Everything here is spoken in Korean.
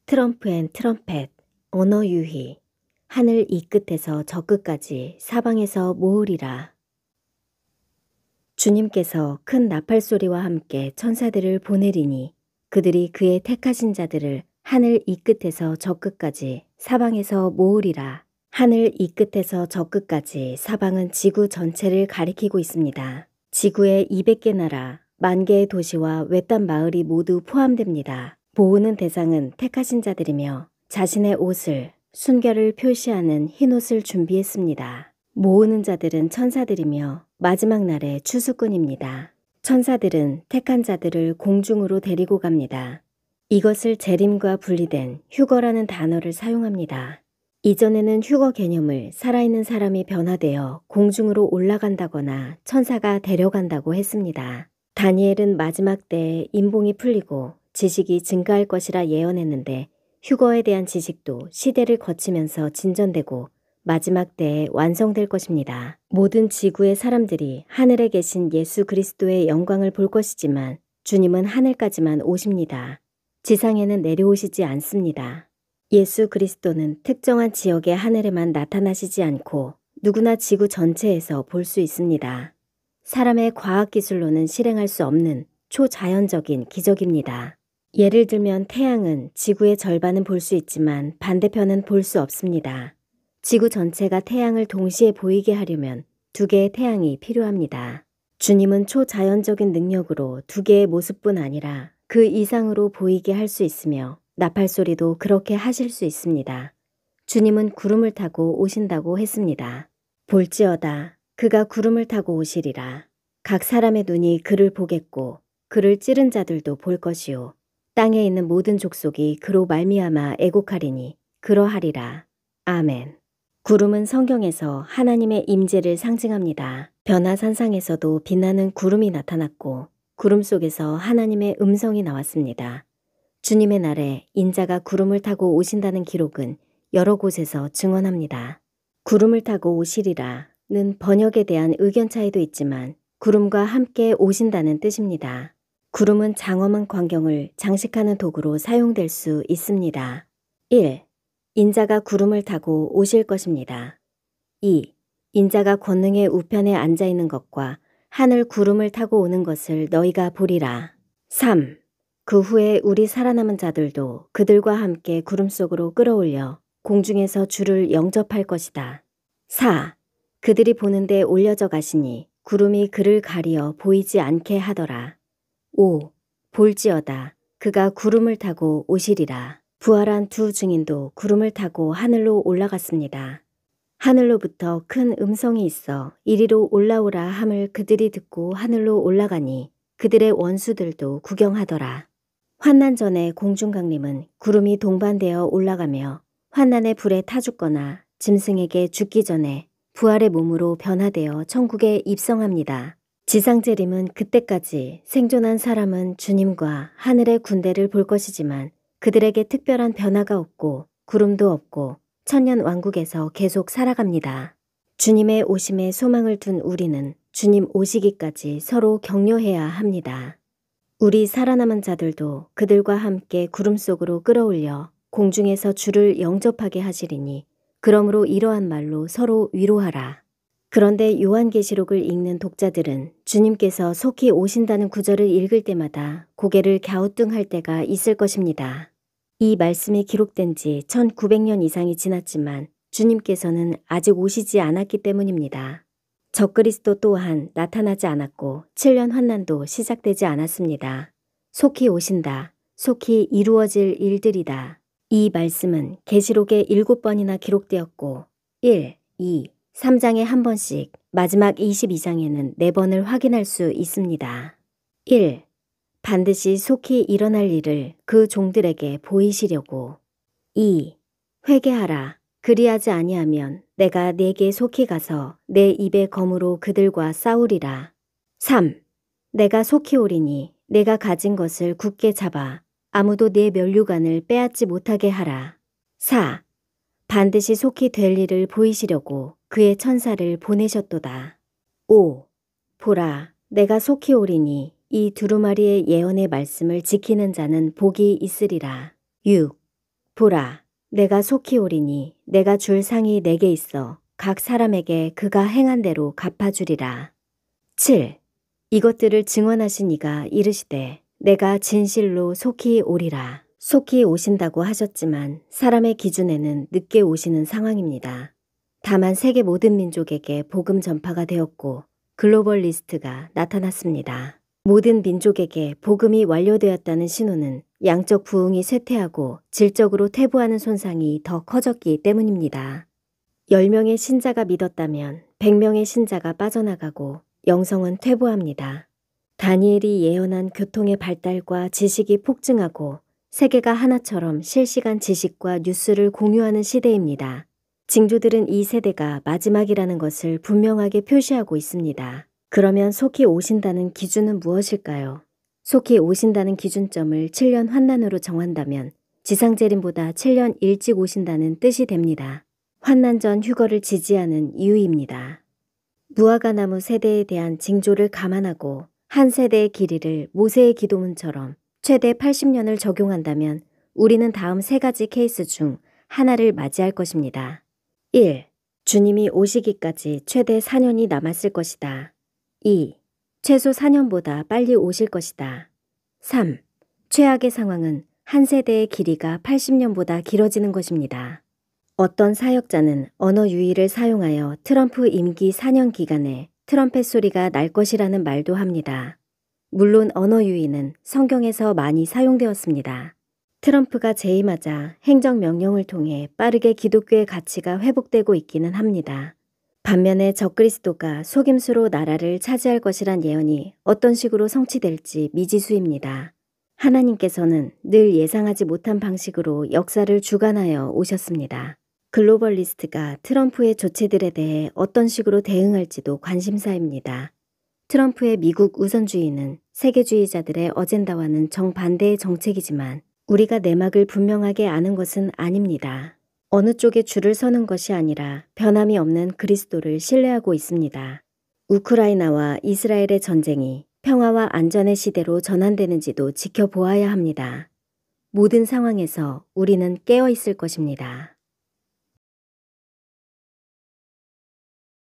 트럼프 앤 트럼펫, 언어 유희, 하늘 이 끝에서 저 끝까지 사방에서 모으리라. 주님께서 큰 나팔 소리와 함께 천사들을 보내리니 그들이 그의 택하신 자들을 하늘 이 끝에서 저 끝까지 사방에서 모으리라. 하늘 이 끝에서 저 끝까지 사방은 지구 전체를 가리키고 있습니다. 지구의 200개 나라, 10,000개의 도시와 외딴 마을이 모두 포함됩니다. 모으는 대상은 택하신 자들이며 자신의 옷을, 순결을 표시하는 흰옷을 준비했습니다. 모으는 자들은 천사들이며 마지막 날의 추수꾼입니다. 천사들은 택한 자들을 공중으로 데리고 갑니다. 이것을 재림과 분리된 휴거라는 단어를 사용합니다. 이전에는 휴거 개념을 살아있는 사람이 변화되어 공중으로 올라간다거나 천사가 데려간다고 했습니다. 다니엘은 마지막 때에 인봉이 풀리고 지식이 증가할 것이라 예언했는데 휴거에 대한 지식도 시대를 거치면서 진전되고 마지막 때에 완성될 것입니다. 모든 지구의 사람들이 하늘에 계신 예수 그리스도의 영광을 볼 것이지만 주님은 하늘까지만 오십니다. 지상에는 내려오시지 않습니다. 예수 그리스도는 특정한 지역의 하늘에만 나타나시지 않고 누구나 지구 전체에서 볼 수 있습니다. 사람의 과학기술로는 실행할 수 없는 초자연적인 기적입니다. 예를 들면 태양은 지구의 절반은 볼 수 있지만 반대편은 볼 수 없습니다. 지구 전체가 태양을 동시에 보이게 하려면 2개의 태양이 필요합니다. 주님은 초자연적인 능력으로 2개의 모습뿐 아니라 그 이상으로 보이게 할 수 있으며 나팔 소리도 그렇게 하실 수 있습니다. 주님은 구름을 타고 오신다고 했습니다. 볼지어다 그가 구름을 타고 오시리라. 각 사람의 눈이 그를 보겠고 그를 찌른 자들도 볼 것이요 땅에 있는 모든 족속이 그로 말미암아 애곡하리니 그러하리라. 아멘. 구름은 성경에서 하나님의 임재를 상징합니다. 변화산상에서도 빛나는 구름이 나타났고 구름 속에서 하나님의 음성이 나왔습니다. 주님의 날에 인자가 구름을 타고 오신다는 기록은 여러 곳에서 증언합니다. 구름을 타고 오시리라는 번역에 대한 의견 차이도 있지만 구름과 함께 오신다는 뜻입니다. 구름은 장엄한 광경을 장식하는 도구로 사용될 수 있습니다. 1. 인자가 구름을 타고 오실 것입니다. 2. 인자가 권능의 우편에 앉아 있는 것과 하늘 구름을 타고 오는 것을 너희가 보리라. 3. 그 후에 우리 살아남은 자들도 그들과 함께 구름 속으로 끌어올려 공중에서 주를 영접할 것이다. 4. 그들이 보는데 올려져 가시니 구름이 그를 가리어 보이지 않게 하더라. 5. 볼지어다 그가 구름을 타고 오시리라. 부활한 2 증인도 구름을 타고 하늘로 올라갔습니다. 하늘로부터 큰 음성이 있어 이리로 올라오라 함을 그들이 듣고 하늘로 올라가니 그들의 원수들도 구경하더라. 환난 전에 공중 강림은 구름이 동반되어 올라가며 환난의 불에 타 죽거나 짐승에게 죽기 전에 부활의 몸으로 변화되어 천국에 입성합니다. 지상 재림은 그때까지 생존한 사람은 주님과 하늘의 군대를 볼 것이지만 그들에게 특별한 변화가 없고 구름도 없고 천년 왕국에서 계속 살아갑니다. 주님의 오심에 소망을 둔 우리는 주님 오시기까지 서로 격려해야 합니다. 우리 살아남은 자들도 그들과 함께 구름 속으로 끌어올려 공중에서 주를 영접하게 하시리니 그러므로 이러한 말로 서로 위로하라. 그런데 요한계시록을 읽는 독자들은 주님께서 속히 오신다는 구절을 읽을 때마다 고개를 갸우뚱할 때가 있을 것입니다. 이 말씀이 기록된 지 1900년 이상이 지났지만 주님께서는 아직 오시지 않았기 때문입니다. 적그리스도 또한 나타나지 않았고 7년 환난도 시작되지 않았습니다. 속히 오신다. 속히 이루어질 일들이다. 이 말씀은 계시록에 7번이나 기록되었고 1, 2, 3장에 한 번씩 마지막 22장에는 4번을 확인할 수 있습니다. 1. 반드시 속히 일어날 일을 그 종들에게 보이시려고. 2. 회개하라. 그리하지 아니하면 내가 네게 속히 가서 내 입의 검으로 그들과 싸우리라. 3. 내가 속히 오리니 내가 가진 것을 굳게 잡아 아무도 네 면류관을 빼앗지 못하게 하라. 4. 반드시 속히 될 일을 보이시려고 그의 천사를 보내셨도다. 5. 보라, 내가 속히 오리니 이 두루마리의 예언의 말씀을 지키는 자는 복이 있으리라. 6. 보라, 내가 속히 오리니 내가 줄 상이 내게 있어 각 사람에게 그가 행한 대로 갚아주리라. 7. 이것들을 증언하신 이가 이르시되 내가 진실로 속히 오리라. 속히 오신다고 하셨지만 사람의 기준에는 늦게 오시는 상황입니다. 다만 세계 모든 민족에게 복음 전파가 되었고 글로벌 리스트가 나타났습니다. 모든 민족에게 복음이 완료되었다는 신호는 양적 부흥이 쇠퇴하고 질적으로 퇴보하는 손상이 더 커졌기 때문입니다. 10명의 신자가 믿었다면 100명의 신자가 빠져나가고 영성은 퇴보합니다. 다니엘이 예언한 교통의 발달과 지식이 폭증하고 세계가 하나처럼 실시간 지식과 뉴스를 공유하는 시대입니다. 징조들은 이 세대가 마지막이라는 것을 분명하게 표시하고 있습니다. 그러면 속히 오신다는 기준은 무엇일까요? 속히 오신다는 기준점을 7년 환난으로 정한다면 지상재림보다 7년 일찍 오신다는 뜻이 됩니다. 환난 전 휴거를 지지하는 이유입니다. 무화과나무 세대에 대한 징조를 감안하고 한 세대의 길이를 모세의 기도문처럼 최대 80년을 적용한다면 우리는 다음 세 가지 케이스 중 하나를 맞이할 것입니다. 1. 주님이 오시기까지 최대 4년이 남았을 것이다. 2. 최소 4년보다 빨리 오실 것이다. 3. 최악의 상황은 한 세대의 길이가 80년보다 길어지는 것입니다. 어떤 사역자는 언어 유희를 사용하여 트럼프 임기 4년 기간에 트럼펫 소리가 날 것이라는 말도 합니다. 물론 언어 유희는 성경에서 많이 사용되었습니다. 트럼프가 재임하자 행정명령을 통해 빠르게 기독교의 가치가 회복되고 있기는 합니다. 반면에 적그리스도가 속임수로 나라를 차지할 것이란 예언이 어떤 식으로 성취될지 미지수입니다. 하나님께서는 늘 예상하지 못한 방식으로 역사를 주관하여 오셨습니다. 글로벌 리스트가 트럼프의 조치들에 대해 어떤 식으로 대응할지도 관심사입니다. 트럼프의 미국 우선주의는 세계주의자들의 어젠다와는 정반대의 정책이지만 우리가 내막을 분명하게 아는 것은 아닙니다. 어느 쪽에 줄을 서는 것이 아니라 변함이 없는 그리스도를 신뢰하고 있습니다. 우크라이나와 이스라엘의 전쟁이 평화와 안전의 시대로 전환되는지도 지켜보아야 합니다. 모든 상황에서 우리는 깨어 있을 것입니다.